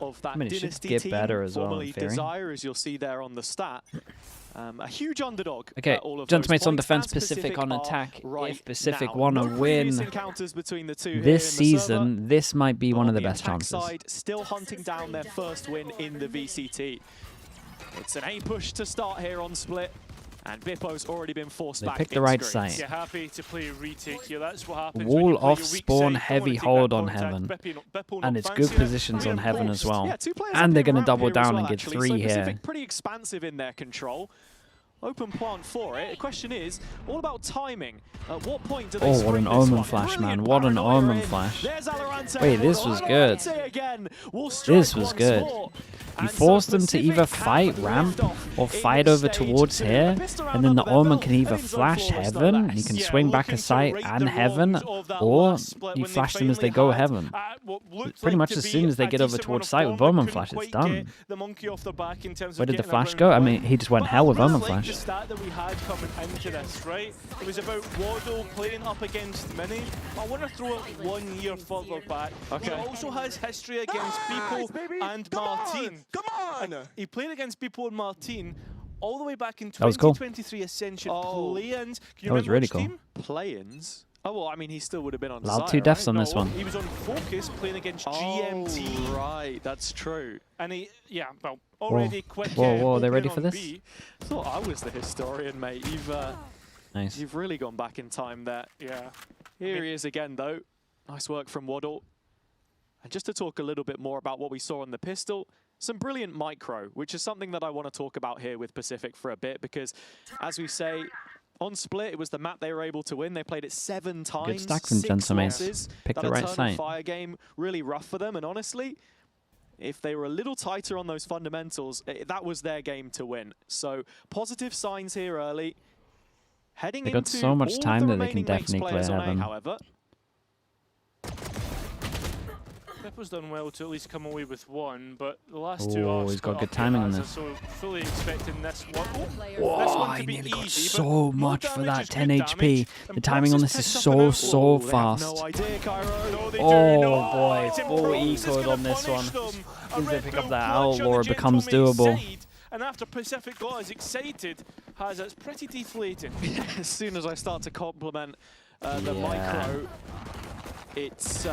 of that I mean, it should Dynasty get team, better as well, formerly in theory. Desire, as you'll see there on the stat. A huge underdog. Okay, All of Gentlemates on points, defense, and Pacific on are attack. Right If Pacific now. want to No previous win encounters between the two this here in the server, season, this might be one of the on best attack chances. Side, still hunting down their first win in the VCT. It's an A push to start here on Split, and Bippo's already been forced back. They picked the right screens. site. You're happy to play a retake here. That's what happens. Wall when you play off your weak spawn, side. heavy Don't hold wanna on take that heaven. contact. Bippo And not it's fancy good it. positions on heaven as well. Yeah, two players And they're have been going to double around here as down well, and get actually. 3 so here. Pacific pretty expansive in their control. Open plant for it. The question is all about timing. At what point do they Oh, what an spring this omen one? flash, Brilliant man. What an paranoia omen in. flash. There's Valorant. Wait, this was good. Again. This was good. You forced them to either fight ramp or fight over towards here, and then the Omen can either flash heaven, you can swing back a sight and heaven, or you flash them as they go heaven. Pretty much as soon as they get over towards sight with Omen flash, it's done. Where did the flash go? I mean, he just went hell with Omen flash. The stat that we had coming into this, right? It was about Waddle playing up against Mini. I want to throw it 1 year further back. Okay. He also has history against Beeple and Martin. Come on! He played against Beeple and Martin all the way back in That was cool. 2023 Ascension Oh. play-ins. That was really cool. Play-ins? Oh, well, I mean, he still would have been on Allowed Desire, 2 deaths right? on this one. He was on Focus playing against GMT. Oh, right, that's true. And he, yeah, well, already quick. Whoa, are they ready opening for on this? B. Thought I was the historian, mate. Nice. You've really gone back in time there. Yeah. Here he is again, though. Nice work from Waddle. And just to talk a little bit more about what we saw on the pistol, some brilliant micro, which is something that I want to talk about here with Pacific for a bit, because as we say, on Split, it was the map they were able to win. They played it 7 times. Good stack from 6 Gentlemates. losses. Picked the That right Eternal site. Fire game, really rough for them, and honestly, if they were a little tighter on those fundamentals, that was their game to win. So positive signs here early. Heading They got into so much all of time the that they can remaining Makes definitely players play on A, heaven. however. Pippo's done well to at least come away with 1, but the last 2 Oh, are he's got split good up timing on here, this. So fully expecting this one. Whoa, this one to he be nearly got easy, but so more much for damage that is 10 good HP. damage, The and timing on Prox this is has picked up an so Oh, they fast. have no idea, Cairo. No, they do Oh not. boy, It's full Prox is ecoed gonna on this punish one. them. As A soon as they Red pick Bull up that clutch on Outlaw, the it becomes Gentlemates doable. side, and after Pacific got as excited, has it's pretty deflated. As soon as I start to compliment the Yeah. micro, it's...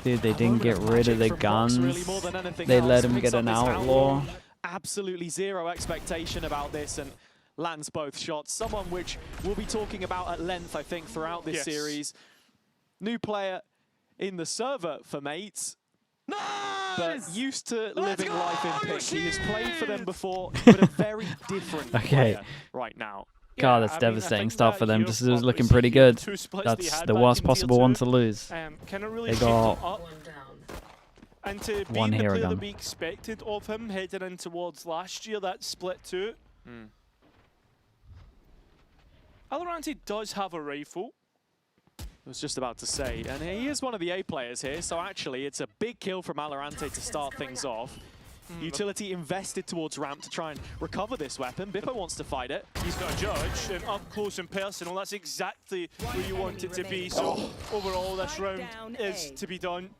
Dude, they didn't get rid of the guns. Really more than anything They else. let him Picks get up an this Outlaw. Absolutely zero expectation about this and lands both shots. Someone which we'll be talking about at length, I think, throughout this Yes. series. New player in the server for Mates, but used to living life in pink. He has played for them before, but a very different Okay. player right now. God, that's I mean, I devastating think start that for them. Europe This is Cup looking was pretty the good. two splits they That's had the back worst in tier possible 2. one to lose. Kind of really They shaped him got up. And to be one the hero player gun. that we expected of him heading in towards last year, that split 2. Valorant does have a rifle. I was just about to say, and he is one of the A players here, so actually it's a big kill from Valorant to start things off. Utility invested towards ramp to try and recover this weapon. Bippo wants to fight it. He's got a judge, and up close and personal, that's exactly where you want it to be. So overall, this round is to be done.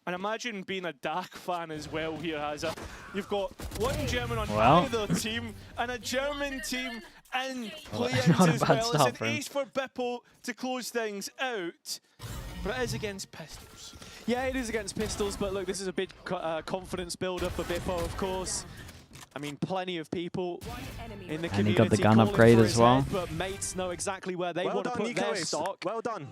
And imagine being a Dark fan as well here, Hazza. You've got one German on either team, and a German team in play-ins not a as bad well. It's start an for him. ace for Bippo to close things out, but it is against Pistols. Yeah, it is against Pistols, but look, this is a big confidence builder for Bippo, of course. I mean, plenty of people in the community. And he got the gun calling upgrade for as his well. head, but Mates know exactly where they Well want to done, put their Nico. stock. Well done.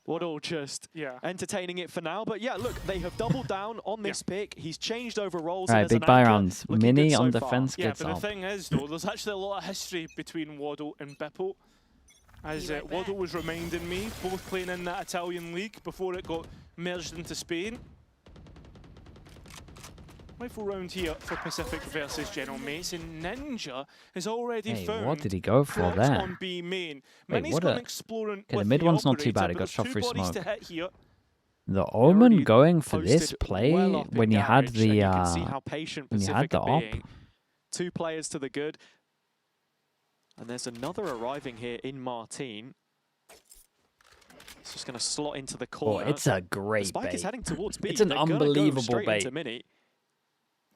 Waddle just entertaining it for now. But yeah, look, they have doubled down on this pick. He's changed over roles. Right, and as big an buy anchor, rounds. looking Mini good on so far. defense Yeah, gets but the up. thing is, though, there's actually a lot of history between Waddle and Bippo. As Waddle was reminding me, both playing in that Italian league before it got merged into Spain. Rifle round here for Pacific versus Gentlemates, and Ninja has already found what did he go for Clutch there? on B main. Wait, Mini's what gone a- exploring Okay, the with mid one's not too operator, bad, it but got there's shot two through bodies smoke. to hit here. The Omen already going for this posted play well up in when you had garage, the and you can see how patient when you Pacific had the are op. being. 2 players to the good. And there's another arriving here in Martine. Just going to slot into the corner. Oh, it's a great Spike bait. is heading towards B. It's an They're gonna unbelievable go straight bait. into Mini.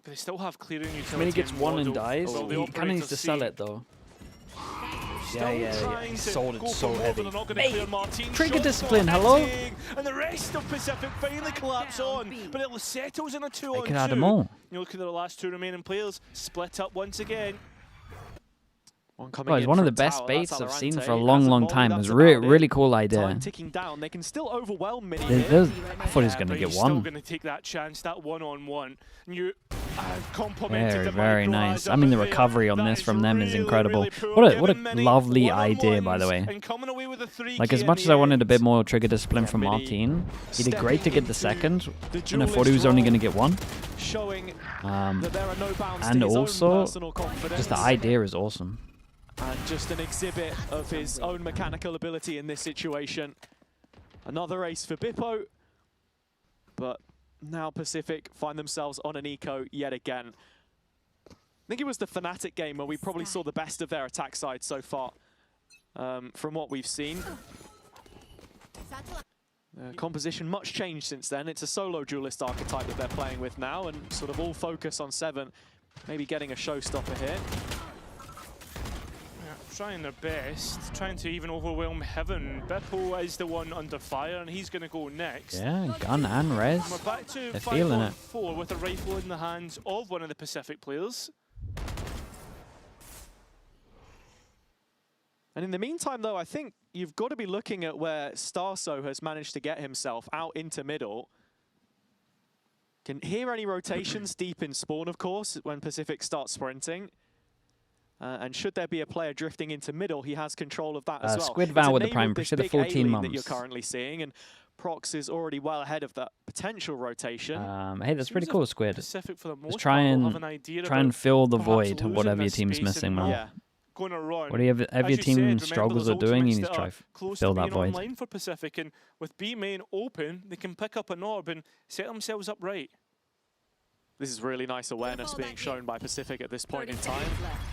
But they still have clearing utility. When he gets in one and Waddle. dies, Well, the he kind of operator's needs to sell seen. it though. Still Yeah. trying He to sold it go so for heavy. Waddle, they're not gonna Hey, clear Martin. trigger Shots discipline, not hello? hitting, and the rest of Pacific finally collapse on, but it settles in a 2-on-2. They could have them all. You look at the last two remaining players, split up once again. One coming Oh, it's in one of from the best tower, baits that's I've seen Valorant. for a Has long, long volley, time. It that's was about it. really cool idea. Time ticking down. They can still overwhelm Mini There- here. there's- I thought he was going to But get he's still one. going to take that chance, that one-on-one. And you complimented the Very micro nice. as I mean, the a player. recovery on That this from them is really, incredible. really poor. What a Giving Mini lovely idea, by the one-on-ones way. and coming away with a 3K Like, as in much the as I wanted a end. bit more trigger discipline from Mini Martin, he did great to get the second, the and I thought he was only going to get one. showing that there are no bounds And to his also, own personal confidence. just the idea is awesome. And just an exhibit of his own mechanical ability in this situation. Another ace for Bippo. But now Pacific find themselves on an eco yet again. I think it was the Fnatic game where we probably saw the best of their attack side so far from what we've seen. Composition much changed since then. It's a solo duelist archetype that they're playing with now, and sort of all focus on 7, maybe getting a showstopper here. Trying their best, trying to even overwhelm Heaven. Bippo is the one under fire, and he's going to go next. Yeah, gun and res. And we're back to They're 5 feeling on it. 4 with a rifle in the hands of one of the Pacific players. And in the meantime, though, I think you've got to be looking at where Starso has managed to get himself out into middle. Can hear any rotations deep in spawn, of course, when Pacific starts sprinting. And should there be a player drifting into middle, he has control of that as well. Squid It's Vow with the enabled prime this push of the big 14 A-lead months. that you're currently seeing, and Prox is already well ahead of that potential rotation. Hey, that's pretty Seems cool, like Squid. Pacific for the most Just try part will and have an idea fill the perhaps void, losing whatever your this team's space missing, and man. Yeah. going to run. Whatever As your you team said, remember struggles those at doing, you ultimates need to that try are close fill to that being void. online for Pacific, and with B main open, they can pick up an orb and set themselves up right. This is really nice awareness being shown by Pacific at this point in time.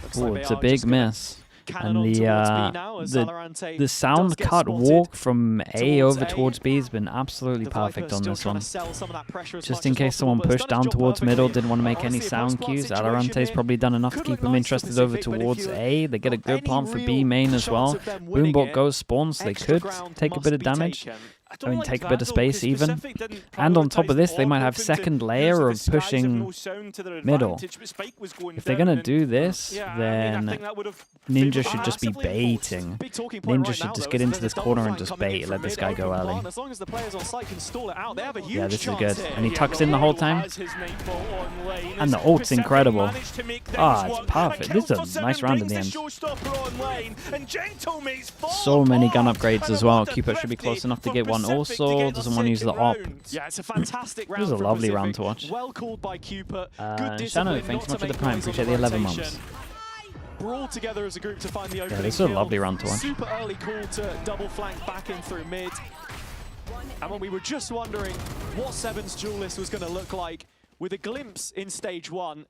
Looks Oh, like it's they a are big just gonna miss. cannon And on the towards B now as Valorant the sound does get cut spotted walk from A towards over A. towards B has been absolutely The perfect Viper on still this trying one. to sell some of that pressure as Just much in as case possible, someone but has pushed done his down job towards middle, perfectly. didn't want to make any Honestly, a sound post-plant cues. situation Alarante's here probably done enough to could keep look him nice for interested over Pacific, but if towards you're A. They get a got good any plant for B real main as chance well. of them winning Boombot it, goes spawns, so they extra could ground take a must bit of be damage. taken. I don't like take a that bit of though, space 'cause even. Pacific didn't And on top of prioritise this, they might orb have open to second use layer the of disguise pushing no sound to their middle. advantage, but Spike was going If they're down going to and- do this, yeah, I mean, I then think that would have Ninja favoured should just be massively in post. baiting. Big talking point Ninja right should now, just though, get is into there's this a corner double and flank just coming in bait, from let this mid, guy go open early. barn. As long as the players on site can stall it out, they have a huge Yeah, this is chance good. here. And he tucks in the whole time. Has his Nightfall online And the as ult's Pacific incredible. managed to make things Ah, it's work. perfect. And This is a Kill for nice 7 round at brings the end. showstopper online, and Gentle makes So many gun apart. upgrades And as well. what a Cooper should be thrifty close enough to for get one. Pacific to Also, get the doesn't want to use the second op. round. Yeah, it's a fantastic round was a from lovely Pacific. round to watch. Well called by Cooper. And Good Shano, discipline thanks not so much to for the make prime. noise on Appreciate the 11 rotation. months. Brawl together as a group to find the opening this is a kill. lovely round to watch. Super early call to double flank back in through mid. And when we were just wondering what Seven's duelist was going to look like, with a glimpse in stage 1,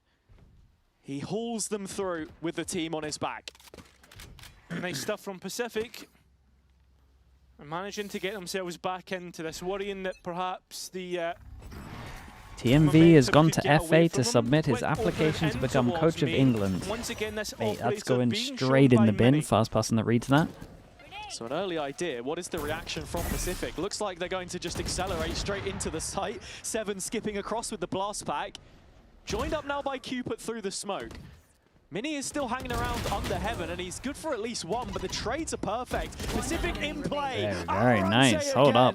he hauls them through with the team on his back. Nice stuff from Pacific. And managing to get themselves back into this, worrying that perhaps the TMV has gone to could get FA away to from him. submit his Quick application open to become in coach of towards England. main. Once again, this Mate, that's operator going being straight shown in the by bin. Mini. Fast passing that reads that. So an early idea. What is the reaction from Pacific? Looks like they're going to just accelerate straight into the site. Seven skipping across with the blast pack. Joined up now by Cupid through the smoke. Mini is still hanging around under Heaven, and he's good for at least one, but the trades are perfect. Pacific in play. Very Valorant nice. Hold up.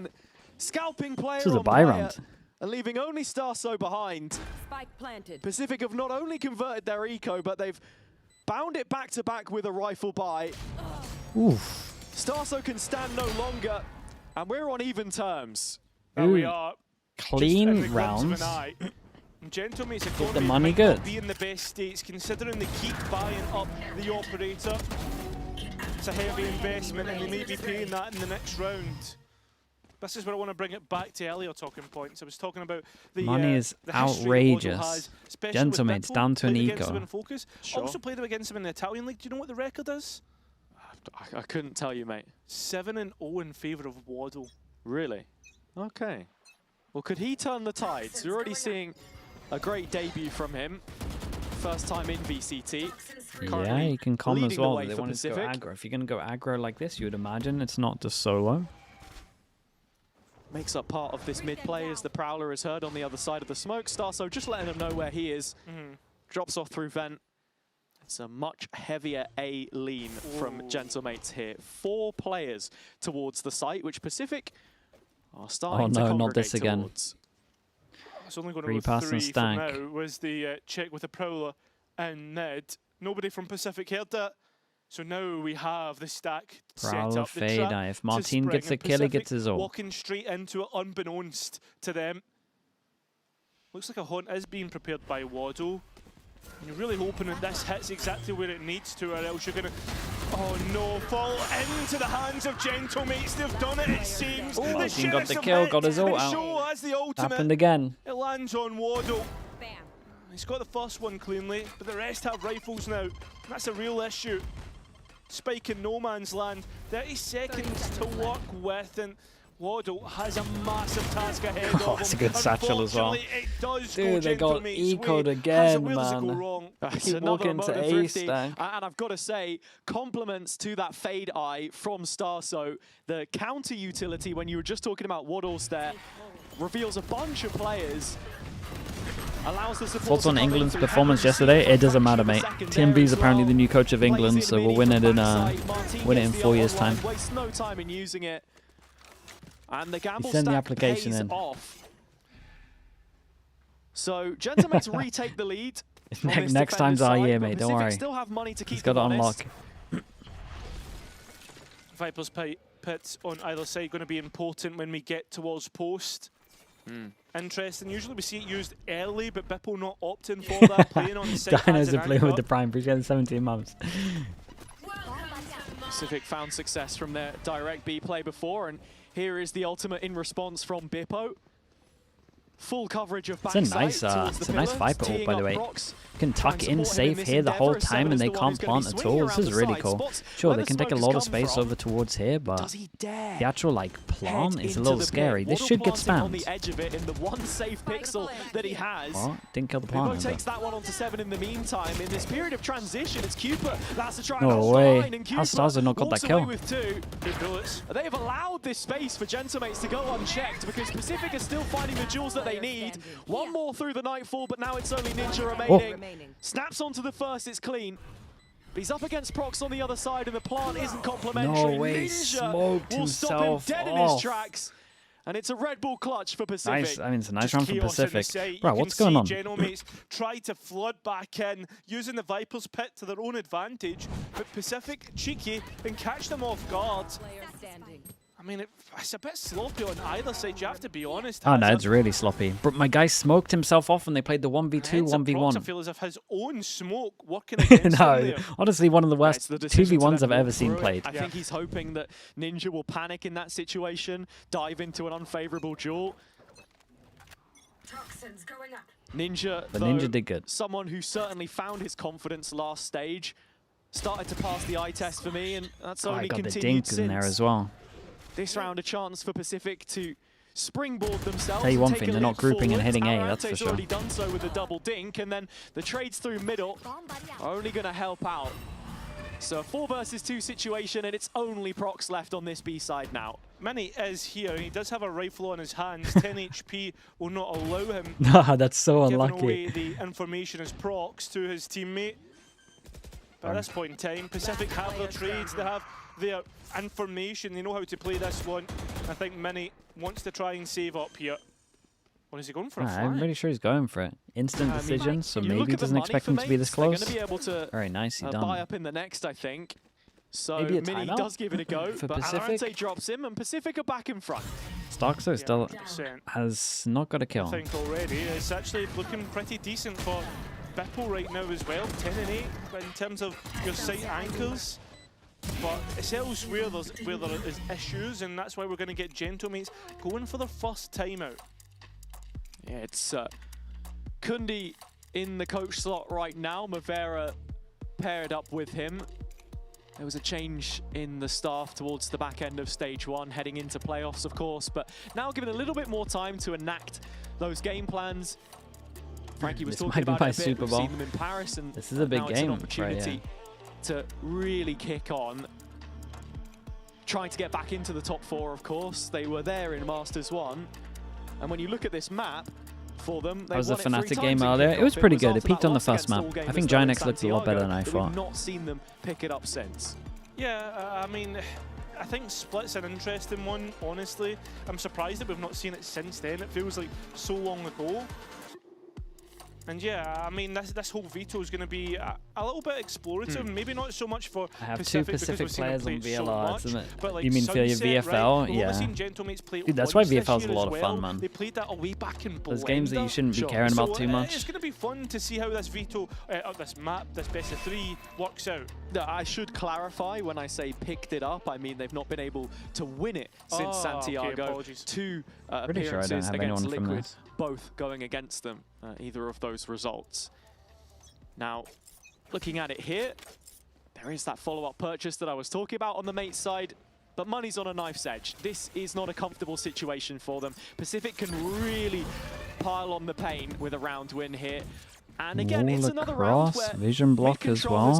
Scalping player This is a on buy player, round. and leaving only Starso behind. Spike planted. Pacific have not only converted their eco, but they've bound it back to back with a rifle buy. Oof. Starso can stand no longer, and we're on even terms. And we Ooh. are Clean just in the glimpse of rounds. an eye. Gentlemate's the economy money might good. not be in the best states, considering they keep buying up the operator. It's a heavy investment, and they may be paying that in the next round. This is where I want to bring it back to earlier talking points. I was talking about the Money is the history that Waddle outrageous. has, especially with Gentlemate's Bippo, down to an played against eco. them in Focus. Sure. Also played them against them in the Italian League. Do you know what the record is? I couldn't tell you, mate. 7-0 in favour of Waddle. Really? Okay. Well, could he turn the tides? You're already seeing a great debut from him. First time in VCT. Yeah, he can come as well. They for wanted to go Pacific. aggro. If you're going to go aggro like this, you would imagine it's not just solo. Makes up part of this mid play as the Prowler is heard on the other side of the smoke. Starso just letting him know where he is. Drops off through vent. It's a much heavier A lean from GENTLEMATES here. 4 players towards the site, which Pacific are starting to not this congregate again. towards. It's only going to Free go pass 3 and for stank. now. Was the check with the Prowler and Ned. Nobody from Pacific heard that. So now we have the stack set Prowler up. The fade. trap If to Martin spring, gets the and kill, he Pacific gets his ult. walking straight into it unbeknownst to them. Looks like a haunt is being prepared by Waddle. And you're really hoping that this hits exactly where it needs to, or else you're going to, oh no, fall into the hands of GENTLEMATES. They've done it, it seems. Oh, The Martin got the Sheriff's kill, event, got his ult and out. Show has the ultimate. Happened again. It lands on Waddle. He's got the first one cleanly, but the rest have rifles now. That's a real issue. Spike in no man's land. 30 seconds to work with, and Waddle has a massive task ahead of him. That's a good satchel as well. Unfortunately, it does Dude, go they got GENTLEMATES' eco'd way. again, Where does it go man. wrong? Keep walking to Motor A thrifty. stack. And I've got to say, compliments to that fade eye from Starso. The counter utility, when you were just talking about Waddles there, reveals a bunch of players. Allows the Thoughts on England's performance yesterday? It doesn't matter, mate. TMB is apparently the new coach of England, so we'll win it in 4 years' time. Waste no time in using it. And the gamble Send the stack application pays in. off. So GENTLEMATES retake the lead. on this Next time's defender's our side, year, but mate. Don't Pacific worry. still have money to keep He's got to them honest. unlock. Viper's pits on either side going to be important when we get towards post. Interesting. Usually we see it used early, but Bippo not opting for that, playing on the side. Dinos are playing with the Prime. Appreciate the 17 months. Pacific found success from their direct B play before, and here is the ultimate in response from Bippo. Full coverage of backside. It's a nice Viper ult, by the way. You can tuck in safe this here the whole endeavour. time and they Seven is the one can't who's gonna be plant at swinging all. This around is the really side. cool. Spots Sure, where they the can take a smoke lot of has come space from. over towards here, but Does he dare? the actual like plant Head is a into little the scary. pit. This should get Waddle planting on spammed. the edge of it in the one safe pixel that he has. Oh, didn't kill the Bippo plant. takes that one onto 7 in the meantime. In this period of transition, it's Cooper. That's a try. No on way. line, and How Cooper Stars have not got walks that kill? away with 2. Good bullets. They've allowed this space for GENTLEMATES to go unchecked because Pacific are still finding the jewels that they need. One more through the Nightfall, but now it's only Ninja remaining. Snaps onto the first, it's clean. But he's up against Prox on the other side, and the plant isn't complimentary. No way, Ninja smoked will stop him himself dead in his off. tracks. And it's a Red Bull clutch for Pacific. Nice. I mean, it's a nice Just round from chaos in the Pacific. site. Bro, You what's can going see on? GENTLEMATES try to flood back in, using the Viper's pit to their own advantage, but Pacific cheeky and catch them off guard. I mean, it's a bit sloppy on either side, you have to be honest. Oh no, it's really sloppy. But my guy smoked himself off when they played the 1v2, Prox, I 1v1. feel as if his own smoke working against him No, there. honestly, one of the Right, worst it's the decision to 2v1s then I've ever walk seen through it. played. I think he's hoping that Ninja will panic in that situation, dive into an unfavorable duel. Ninja, But though, Ninja did good. someone who certainly found his confidence last stage, started to pass the eye test for me, and that's Oh, I only got the continued dink in there since. as well. This round, a chance for Pacific to springboard themselves. Tell you and one take thing, a they're not leap grouping and forward. hitting A, Ararante's that's for sure. already done so with a double dink, and then the trades through middle are only going to help out. So a 4 versus 2 situation, and it's only Prox left on this B side now. Mini is here, and he does have a rifle on his hands. 10 HP will not allow him Nah, that's so giving unlucky. away the information as Prox to his teammate. But at this point in time, Pacific have their trades, they have their information, they know how to play this one. I think Mini wants to try and save up here. What is he going for? A I'm flag? pretty sure he's going for it. Instant I mean, decision, so you maybe look he at the doesn't money expect for him to be this mates, they're close. going to be able to Very nicely buy done. up in the next, I think. So Maybe a Mini timeout does give it a go, for but Pacific? Arante drops him, and Pacific are back in front. Starkso still 100%. has not got a I kill. think already. It's actually looking pretty decent for Bippo right now as well. 10 and 8 in terms of your site anchors. But it's elsewhere where there is issues, and that's why we're going to get GENTLEMATES going for their first timeout. Yeah, it's Kundi in the coach slot right now. Mavera paired up with him. There was a change in the staff towards the back end of stage 1, heading into playoffs, of course, but now given a little bit more time to enact those game plans. Frankie was talking about it a bit. We've seen them in Paris, and this is a big now game. it's an opportunity to really kick on. Trying to get back into the top 4, of course. They were there in Masters 1. And when you look at this map for them, that was a Fnatic game earlier. It was pretty good. It peaked on the first map. I think GIANTEX looked a lot better than I thought. We've not seen them pick it up since. Yeah, I mean, I think Split's an interesting one, honestly. I'm surprised that we've not seen it since then. It feels like so long ago. And yeah, I mean, this whole veto is going to be a little bit explorative. Maybe not so much for I have Pacific, two Pacific players on VLR, so much, isn't it? but like you mean for your Sunset, VFL? right? Yeah. Seen GENTLE play Dude, that's why once this VFL's a year lot as of well. fun, man. They played that away back in Those games that you shouldn't be caring about too much. It's going to be fun to see how this veto, this map, this best of 3 works out. I should clarify, when I say picked it up, I mean they've not been able to win it since Santiago. Okay, 2 Pretty sure I don't appearances have against anyone from Liquid, this. both going against them, either of those results. Now, looking at it here, there is that follow-up purchase that I was talking about on the mate side, but money's on a knife's edge. This is not a comfortable situation for them. Pacific can really pile on the pain with a round win here. And again, it's another round where vision block as well.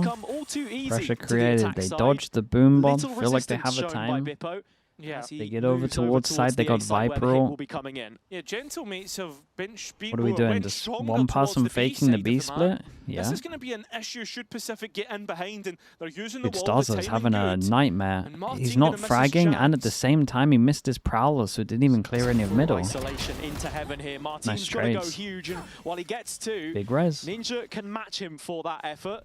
Pressure created. They dodged the boom bomb. Feel like they have a time. Yeah, they get over towards side. They got Viper ult. Yeah, GENTLEmates have bench speed. What are we doing? Just one person faking the B split? Yeah. This is going to be an issue should Pacific get in behind, and they're using the Dude, wall. Stars is having a nightmare. He's not fragging, and at the same time he missed his prowler, so it didn't even clear any of middle. Isolation into heaven here. Martin's Nice got to go trades. huge, and while he gets 2, Big res. Ninja can match him for that effort.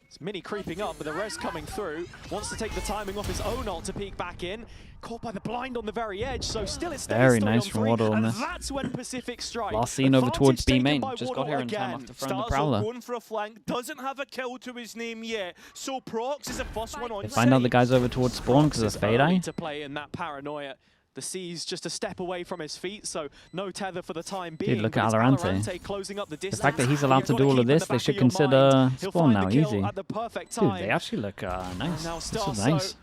It's Mini creeping up, but the res coming through. Wants to take the timing off his own ult to peek back in. Caught by the blind on the very edge, so still it's very nice from Waddle on this. That's when Pacific strike. Last seen over towards B main. Just got here in time after throwing the prowler. Going for a flank, doesn't have a kill to his name yet. So Prox is the first one on. They find out the guys over towards spawn because of Fade Eye. To play in that paranoia. The C's just a step away from his feet, so no tether for the time being. Dude, look at VALORANT. Closing up the The fact that he's allowed to do all of this, they should consider spawn now, easy. At the perfect time. Dude, they actually look nice. Now This is nice.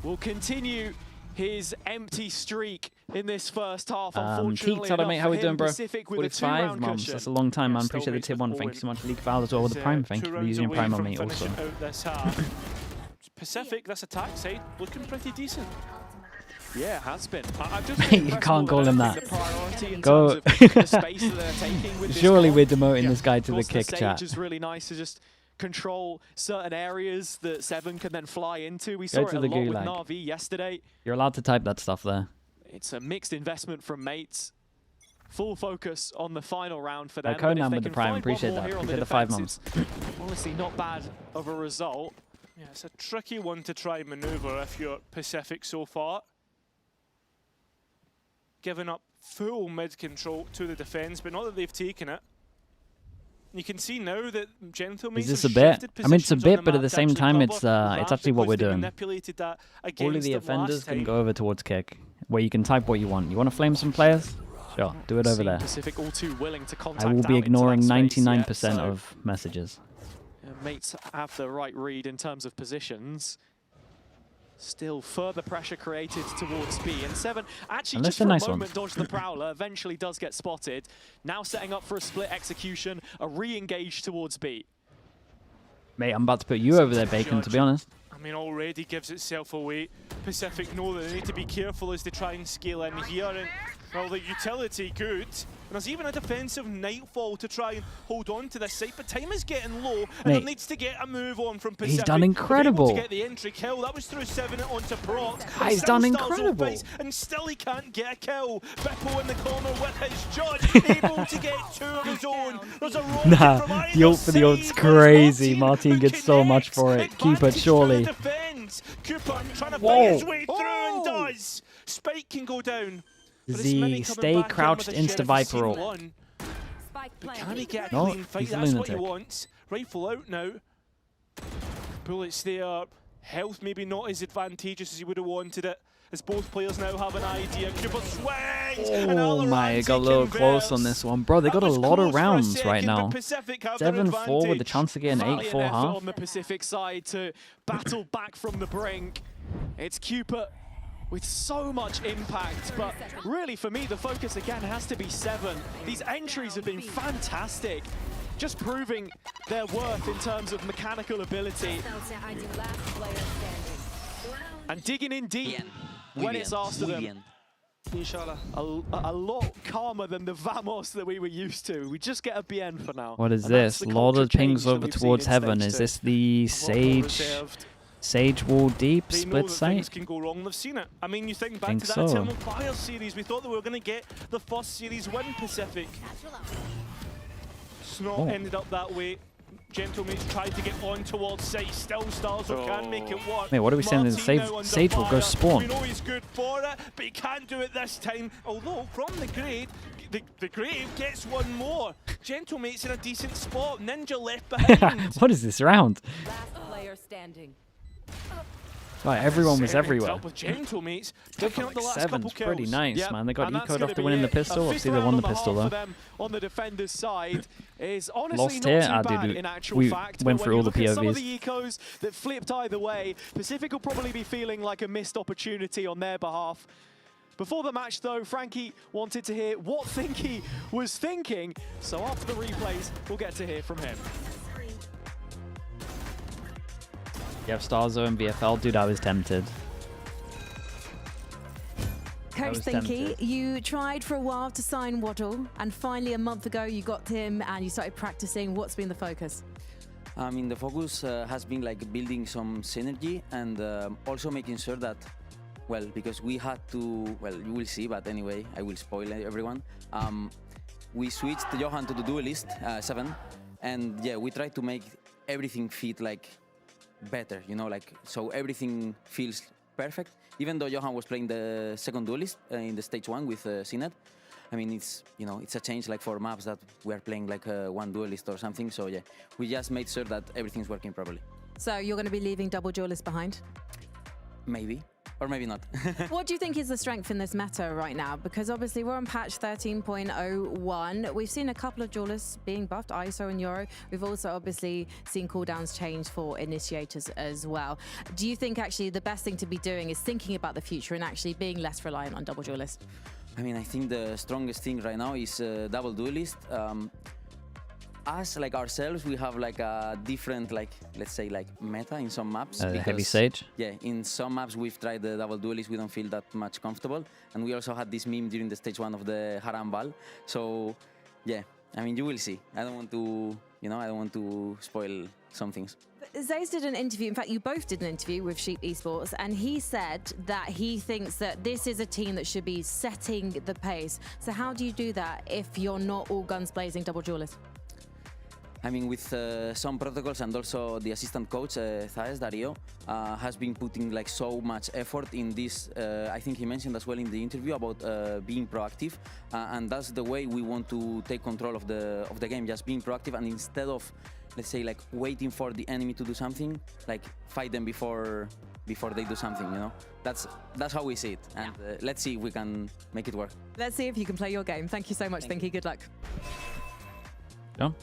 Will continue his empty streak in this first half. Unfortunately, Keeks, mate, how we doing, bro? Pacific with 45 months. That's a long time, man. Appreciate the tier 1. Thank you so much, League Val, as well with the Prime. Thank you for using your Prime on me also. Pacific, this attack side, looking pretty decent. Yeah, it has been. You can't call him that. Go. Surely we're demoting this guy to the kick chat. It's really nice to just control certain areas that Seven can then fly into. We saw it a lot with Na'Vi yesterday. You're allowed to type that stuff there. It's a mixed investment from mates. Full focus on the final round for them. Conan with the Prime, appreciate that. Appreciate the 5 months. Honestly, not bad of a result. Yeah, it's a tricky one to try and maneuver if you're Pacific so far. Giving up full mid control to the defense, but not that they've taken it. You can see now that GENTLE is this a bit? I mean, it's a bit, but at the same time, it's actually what we're doing. All of the offenders can go over towards kick, where you can type what you want. You want to flame some players? Sure, do it over there. Pacific all too willing to contact I will be ignoring 99% of messages. Mates have the right read in terms of positions. Still further pressure created towards B, and Seven actually just for a moment dodged the Prowler, eventually does get spotted. Now setting up for a split execution, a re-engage towards B. Mate, I'm about to put you over there, Bacon, to be honest. I mean, already gives itself away. Pacific know that they need to be careful as they try and scale in here, and well, the utility good. And there's even a defensive Nightfall to try and hold on to this site, but time is getting low, and there needs to get a move on from Pacific. He's done incredible. To get the entry kill, that was through 7 onto Prox. He's done incredible. And still he can't get a kill. Bippo in the corner with his judge, able to get 2 of his own. There's a roll the ult for the ult's crazy. Martin gets so much for it. Keep it, surely. Cooper trying to fight his way through and does. Spike can go down. Z, stay crouched insta Viper ult. But can he get a clean fight? That's what he wants. Rifle out now. Bullets there. Health maybe not as advantageous as he would have wanted it. as both players now have an idea. Cooper swings! Oh my, it got a little close on this one. Bro, they got a lot of rounds right now. 7-4 with the chance to get an 8-4 half. On the Pacific side to battle back from the brink. It's Cooper with so much impact, but really for me the focus again has to be 7. These entries have been fantastic, just proving their worth in terms of mechanical ability. And digging in deep when it's asked of them. Inshallah. A lot calmer than the Vamos that we were used to. We just get a BN for now. What is this? A lot of pings over towards heaven. Is this the Sage wall deep split site? Things can go wrong. They've seen it. I mean, you think back to that Eternal Fire series. We thought that we were going to get the first series win, Pacific. It's not ended up that way. GENTLEMATES tried to get on towards site. Still Starzo can make it work. Wait, what are we saying? Sage will go spawn. We know he's good for it, but he can't do it this time. Although from the grave, the grave gets one more. GENTLEMATES in a decent spot. Ninja left behind. What is this round? Last player standing. Right, everyone was everywhere. With GENTLEMATES, Picking up like 7's pretty nice, man. They got eco'd after winning the pistol. Obviously, they won the pistol though. On the defender's side is honestly Lost here. not too bad in actual fact. Went through all the POVs. Some of the ecos that flipped either way, Pacific will probably be feeling like a missed opportunity on their behalf. Before the match, though, Frankie wanted to hear what Thinky was thinking. So after the replays, we'll get to hear from him. You have Starzo and VFL. Dude, I was tempted. Coach Thinky, you tried for a while to sign Waddle, and finally a month ago you got him and you started practicing. What's been the focus? I mean, the focus has been like building some synergy and also making sure that, well, because we had to, well, you will see, but anyway, I will spoil everyone. We switched Johan to the duelist, 7, and yeah, we tried to make everything fit like better, you know, like, so everything feels perfect. Even though Johan was playing the second duelist in the stage 1 with CNET, I mean, it's, you know, it's a change like for maps that we are playing like one duelist or something. So yeah, we just made sure that everything's working properly. So you're going to be leaving double duelist behind? Maybe. Or maybe not. What do you think is the strength in this meta right now? Because obviously we're on patch 13.01. We've seen a couple of duelists being buffed, ISO and Euro. We've also obviously seen cooldowns change for initiators as well. Do you think actually the best thing to be doing is thinking about the future and actually being less reliant on double duelist? I mean, I think the strongest thing right now is double duelist. Us, like ourselves, we have like a different, like, let's say, like meta in some maps. Heavy Sage? Yeah, in some maps we've tried the double duelist, we don't feel that much comfortable. And we also had this meme during the stage 1 of the Haram Ball. So, yeah, I mean, you will see. I don't want to, you know, I don't want to spoil some things. Zays did an interview, in fact, you both did an interview with Sheep Esports, and he said that he thinks that this is a team that should be setting the pace. So how do you do that if you're not all guns blazing double duelist? I mean, with some protocols and also the assistant coach, Thaes Dario, has been putting like so much effort in this. I think he mentioned as well in the interview about being proactive, and that's the way we want to take control of the game, just being proactive, and instead of, let's say, like waiting for the enemy to do something, like fight them before they do something, you know? That's how we see it, and let's see if we can make it work. Let's see if you can play your game. Thank you so much, Thinky. Good luck. John?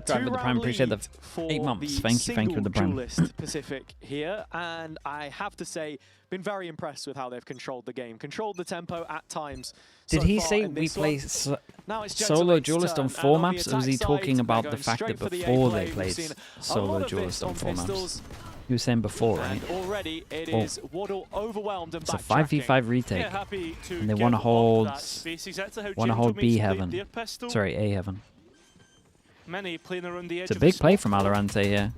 Drive with the Prime, appreciate the 8 months. Thank you with the Prime. Pacific here, and I have to say, been very impressed with how they've controlled the game, controlled the tempo at times. Did he say we play solo duelist on 4 maps, or was he talking about the fact that before they played solo duelist on 4 maps? He was saying before, right? Already it is Waddle overwhelmed and it's a 5v5 retake, and they want to hold B heaven. Sorry, A heaven. Many playing around the edge. It's a big play from Valorante here.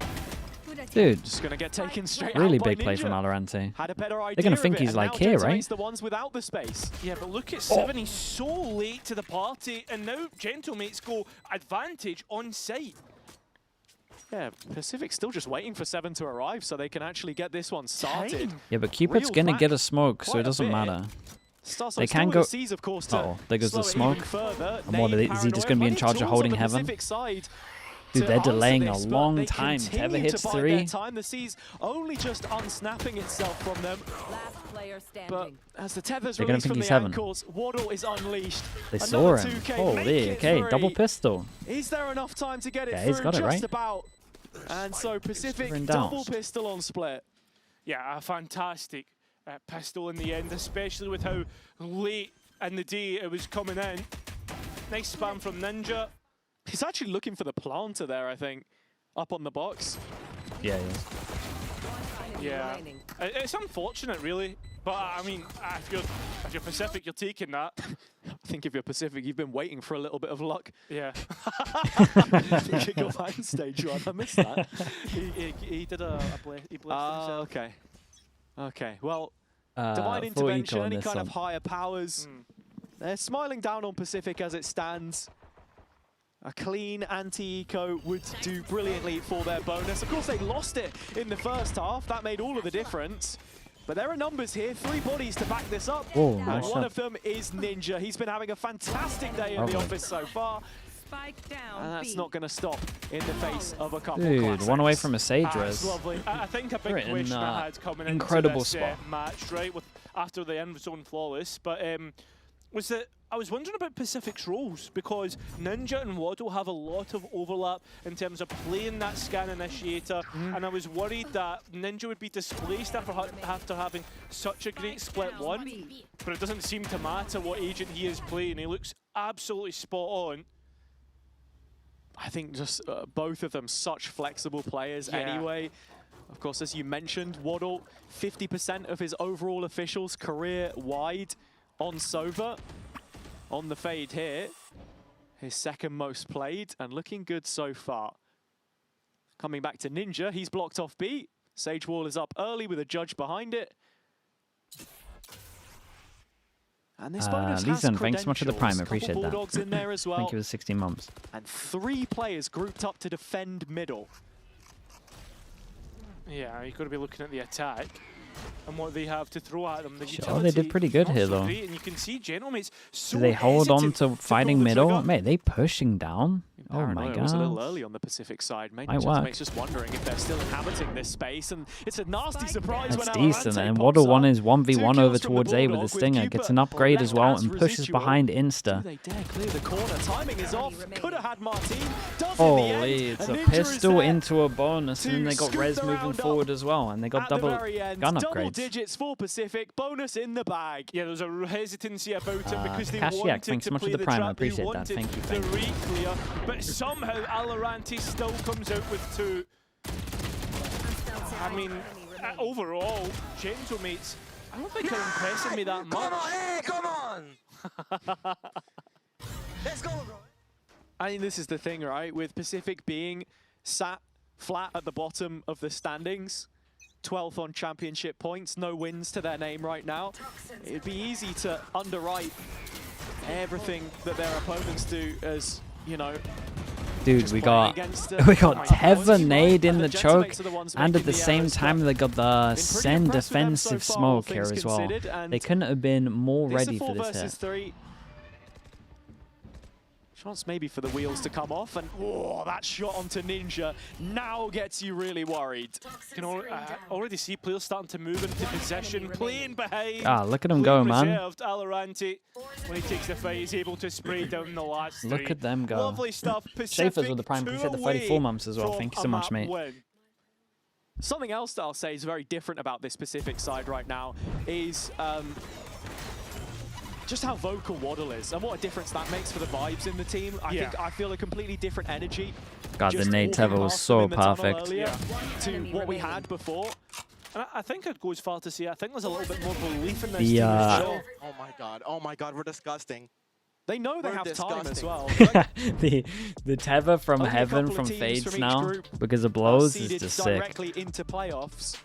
Dude, just gonna get taken straight really out big by play Ninja. from Valorante. Had a better idea. They're gonna think he's like here, right? The ones without the space. Yeah, but look at 7. He's so late to the party, and now GENTLEMATES go advantage on site. Yeah, Pacific's still just waiting for 7 to arrive so they can actually get this one started. Yeah, but Cupid's gonna get a smoke, so it doesn't matter. They can go. Uh-oh, there goes the smoke. And what is he just going to be in charge of holding heaven? Dude, they're answer delaying this, a but long they time. continue Teva hits to bide their 3. time. The C's only just unsnapping itself from them. Last player standing. But as the Tethers They're gonna release from pinky the 7. ankles, Waddle is unleashed. They Another saw him. 2K, make Holy, it okay, 3. double pistol. Is there enough time to get it Yeah, through? he's got it, Just right? about. And so Pacific Different downs. double pistol on split. Yeah, a fantastic pistol in the end, especially with how late in the day it was coming in. Nice spam from Ninja. He's actually looking for the planter there, I think, up on the box. Yeah, yeah. Yeah, it's unfortunate, really. But I mean, if you're Pacific, you're taking that. I think if you're Pacific, you've been waiting for a little bit of luck. Yeah. You go back stage run. I missed that. he did he blessed himself. Okay. Okay. Well, divine full eco intervention, on any this kind one. of higher powers. They're smiling down on Pacific as it stands. A clean anti-eco would do brilliantly for their bonus. Of course, they lost it in the first half. That made all of the difference. But there are numbers here, 3 bodies to back this up. Whoa, And nice one shot. of them is Ninja. He's been having a fantastic day in the Lovely. office so far. Spike down. And that's B. not going to stop in the face of a couple Dude, classics. one away from a Sage That's res. lovely. I think a big They're in, question I had coming into incredible this spot. match, right, after the end zone flawless, but was that I was wondering about Pacific's roles, because Ninja and Waddle have a lot of overlap in terms of playing that scan initiator, and I was worried that Ninja would be displaced after having such a great split one, but it doesn't seem to matter what agent he is playing. He looks absolutely spot on. I think just both of them such flexible players anyway. Of course, as you mentioned, Waddle, 50% of his overall officials career-wide on Sova. On the fade here, his second most played and looking good so far. Coming back to Ninja, he's blocked off B. Sage Wall is up early with a judge behind it. And this bonus has Leeson, thanks so much for the Prime, I credentials. appreciate Couple that. Bulldogs in there as well. Thank you for 16 months. And 3 players grouped up to defend middle. Yeah, you've got to be looking at the attack and what they have to throw at them. The Sure, they did pretty good not here, so though. great, and you can see GENTLE's so Do they hold on hesitant to fighting pull the middle? trigger. Mate, they pushing down? Oh my Paranoia was a little god. early on the Pacific side. Maybe Might work. makes just wondering if they're still inhabiting this space, and it's a nasty surprise That's when decent. Valorant And pops Waddle 1 up. is 1v1 2 over kills from the towards A with a Bulldog, Stinger. Cooper Gets an upgrade as well left and as pushes residual. behind Do Insta. they dare clear the corner? Timing is off. Could have had Martin. Does in the Holy, end. it's And a Ninja is pistol there into a bonus, and then to they got scoop res the moving round forward up as well, and they got at the double very end. gun Double upgrades. digits for Pacific. Bonus in the bag. Yeah, there's a hesitancy about it because they Kashiak, wanted thanks to so much for play the the Prime, I trap. appreciate They that. wanted Thank you, the thank you. re-clear, but somehow Valorant still comes out with 2. I mean, overall, Gentlemates, I don't think they're impressing me that much. Come on! Let's go, bro. I mean, this is the thing, right? With Pacific being sat flat at the bottom of the standings, 12th on championship points, no wins to their name right now. It'd be easy to underwrite everything that their opponents do as, you know, Dude, just we playing got against, we got oh my God, Teva team nade right, in the the choke, Gentlemates are the ones and making at the the same errors, time but they got the pretty send impressed with them so defensive far, all smoke here things as well. considered, and They couldn't have been more This is ready 4 for this versus hit. 3. Chance maybe for the wheels to come off, and oh, that shot onto Ninja now gets you really worried. You can already see players starting to move into position, playing behind. Ah, look at him playing go, man. reserved. Valorant, when he takes the fight, he's able to spray down the last 3. Look at them go. Lovely stuff. Pacific Schaefer's with the Prime, 2 appreciate the away 34 months as well. from Thank you a so much, map mate. win. Something else that I'll say is very different about this Pacific side right now is just how vocal Waddle is and what a difference that makes for the vibes in the team. I feel a completely different energy. God, the just nade walking Teva was past so them in the tunnel perfect. earlier to what we had before. And I think I'd go as far to say I think there's a little bit more belief in this The, team as well. Oh my god, we're disgusting. They know they We're have time as disgusting. well. the Teva from Only a heaven couple from of teams Fades from each now group because of are blows is seeded just sick. directly into playoffs.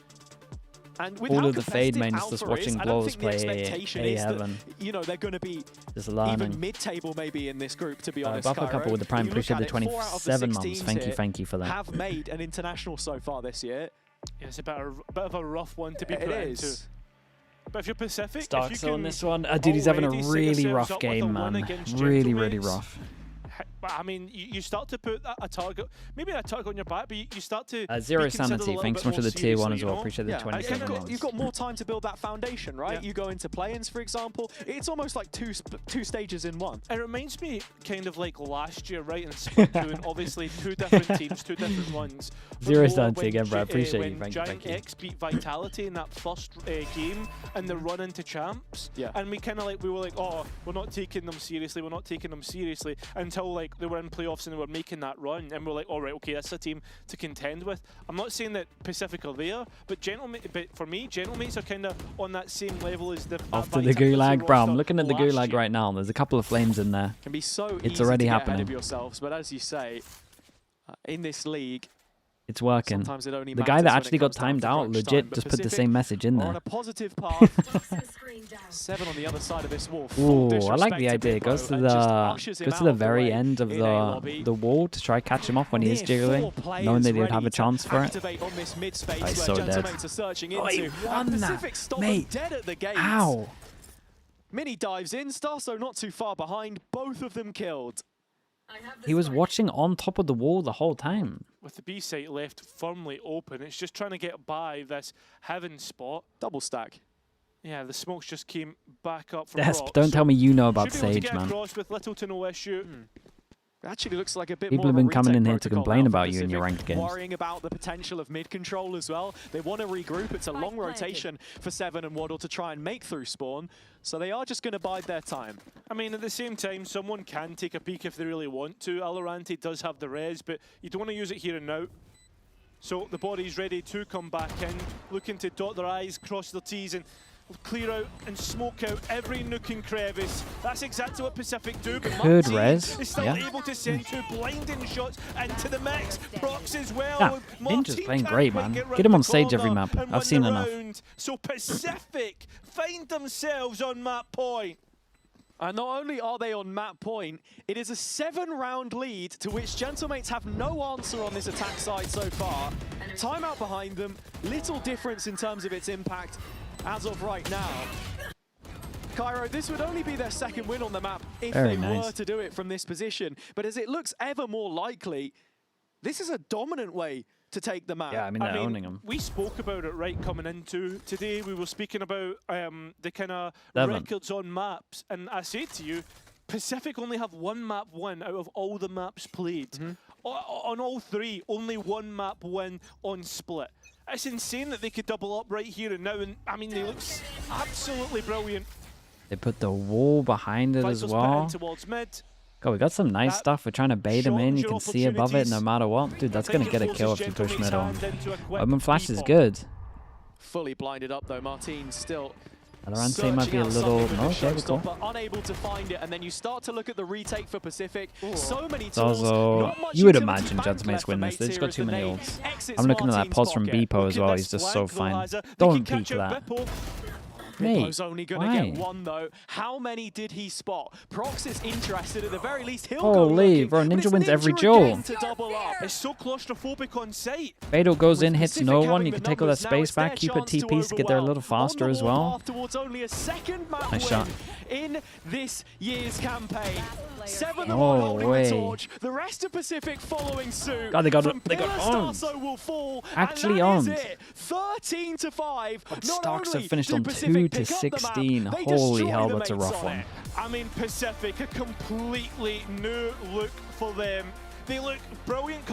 And with All how of the Fade competitive mains just Alpha watching is, I don't Blows think the play expectation A is that, heaven. you know, they're going to be Just even learning. mid-table maybe in this group, to be honest. Buff a Cairo. couple with the Prime, If you look appreciate at the it, 4 out of the 27 6 months. teams Thank you for that. have made an international so far this year. Yeah, it's a bit of a rough one to be It put is. into. But if you're Pacific, Stark if you still can in this one. Dude, he's having a already set really yourselves rough up with a game, win man. against Really Gentlemates, rough. But I mean, you start to put a target, maybe a target on your back, but you start to Zero be considered a Sanity, little thanks bit so much for more the tier 1 seriously, as you well. know? Appreciate the Yeah, 27 and months. you've got more time to build that foundation, right? Yeah. You go into play-ins, for example. It's almost like two stages in one. It reminds me kind of like last year, right? And Split 2, and obviously 2 different teams, 2 different runs. Zero More Sanity when again, bro. I appreciate you. when Thank you, Giant thank you. X beat Vitality in that first game and the run into champs. Yeah. And we kind of like, we were like, oh, we're not taking them seriously. We're not taking them seriously until like they were in playoffs and they were making that run. And we're like, all right, okay, that's a team to contend with. I'm not saying that Pacific are there, but for me, Gentlemates are kind of on that same level as the Off to the Gulag, bro. I'm looking at the Gulag right now. There's a couple of flames in there. Can be so It's easy already to get happening. ahead of yourselves, but as you say, in this league, It's working. sometimes it only The guy matters that when actually it got comes down timed to out crunch legit time, but just put the Pacific same message in are on there. a positive path. 7 on the other side of this wall. Full Ooh, I like the disrespect idea. It Bippo goes to and just ushers him the out of very way end of in a lobby. the wall to try catch him off when he is Near jiggling, 4 knowing that he would players have a ready to chance for it. activate on this mid space He's where so dead. Gentlemates are searching Oh, he into. won And that, Pacific stop mate. them dead at the gates. Ow! Mini dives in, Starso not too far behind, both of them killed. He was watching on top of the wall the whole time. With the B site left firmly open, it's just trying to get by this heaven spot. Double stack. Yeah, the smokes just came back up from Desp, Rock, don't so tell me you know about should be able to Sage, get man. across with little to no issue. Actually looks like a bit People more have of a been coming retake in here to protocol complain now for about you in your Pacific, ranked games. worrying about the potential of mid control as well. They want to regroup. It's a long rotation for Seven and Waddle to try and make through spawn. So they are just going to bide their time. I mean, at the same time, someone can take a peek if they really want to. VALORANT does have the res, but you don't want to use it here and now. So the body's ready to come back in, looking to dot their I's, cross their T's, and clear out and smoke out every nook and crevice. That's exactly what Pacific do, but Good Martin res, is still yeah. able to send 2 blinding shots into the mix. Prox as well. Yeah, Martin Ninja's playing can't great, quite man. get Get round him the on stage every corner map. and I've win seen the enough. round. So Pacific find themselves on map point. And not only are they on map point, it is a 7-round lead to which Gentlemates have no answer on this attack side so far. Timeout behind them, little difference in terms of its impact as of right now. Cairo, this would only be their 2nd win on the map if Very they nice. were to do it from this position. But as it looks ever more likely, this is a dominant way to take the map. Yeah, I mean, they're owning him. We spoke about it right coming into today. We were speaking about the kind of 7. records on maps, and I say to you, Pacific only have 1 map win out of all the maps played. On all 3, only 1 map win on Split. It's insane that they could double up right here and now, and I mean, they look absolutely brilliant. They put the wall behind it as Vitals well. put in towards mid. God, we got some nice That stuff. We're trying to bait him in. You shortens can your see above it no opportunities. matter what. Dude, that's I going think to it get a kill if forces you push mid on. Gentlemate's hand into a quick Open flash is depop. good. Fully blinded up though, Martin still VALORANT might be a searching out little... something Oh, with the okay, cool. showstopper, unable to find it, and then you start to look at the retake for Pacific. So many It's tools, also... not much You would utility imagine bank Gentlemates left for win this. mates They've just here got as too the many nade ults. exits I'm looking at that Martin's pulse from pocket. Beepo as Look at well. this He's just so fine. tranquilizer. They Don't can peek catch out that. Bippo. Mate, Bippo's only going to why? get 1 though. How many did he spot? Prox is interested. At the very least, he'll Holy, go looking, bro, but Ninja it's wins every Ninja duel. again to double up. It's so claustrophobic on site. Fatal goes With in, hits Pacific no having one. You the can take all that numbers, now space it's their back. Keep a chance to TP to get there a overwhelm. little faster On the as well. warpath towards only a 2nd map Nice win shot. in this year's campaign. 7 No holding way. the torch. The rest of Pacific following suit. God, they got From owned. Starso will fall. Actually and that owned. is it. 13-5. But Not stocks have only finished do on Pacific 2 to pick up the map, 16. they Holy destroy hell, the that's a mates rough on one. it. I mean, Pacific, a completely new look for them. They look brilliant.